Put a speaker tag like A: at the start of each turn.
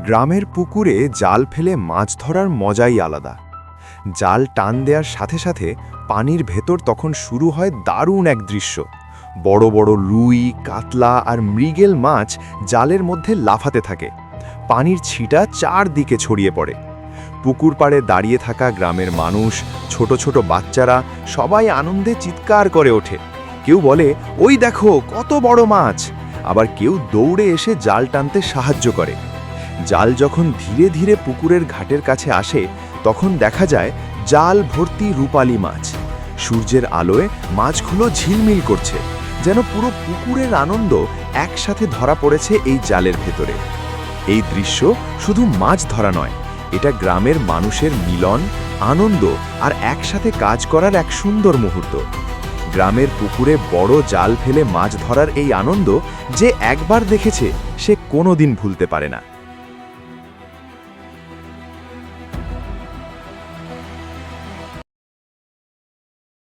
A: গ্রামের পুকুরে জাল ফেলে মাছ ধরার মজাই আলাদা। জাল টান দেওয়ার সাথে সাথে পানির ভেতর তখন শুরু হয় দারুণ এক দৃশ্য। বড় বড় রুই, কাতলা আর মৃগেল মাছ জালের মধ্যে লাফাতে থাকে। পানির ছিটা চারদিকে ছড়িয়ে পড়ে। পুকুর পাড়ে দাঁড়িয়ে থাকা গ্রামের মানুষ, ছোট ছোট বাচ্চারা সবাই আনন্দে চিৎকার করে ওঠে। কেউ বলে, ওই দেখো কত বড় মাছ। আবার কেউ দৌড়ে এসে জাল টানতে সাহায্য করে। জাল যখন ধীরে ধীরে পুকুরের ঘাটের কাছে আসে, তখন দেখা যায় জাল ভর্তি রূপালী মাছ। সূর্যের আলোয় মাছগুলো ঝিলমিল করছে, যেন পুরো পুকুরের আনন্দ একসাথে ধরা পড়েছে এই জালের ভেতরে। এই দৃশ্য শুধু মাছ ধরা নয়, এটা গ্রামের মানুষের মিলন, আনন্দ আর একসাথে কাজ করার এক সুন্দর মুহূর্ত। গ্রামের পুকুরে বড় জাল ফেলে মাছ ধরার এই আনন্দ যে একবার দেখেছে সে কোনোদিন ভুলতে পারে না।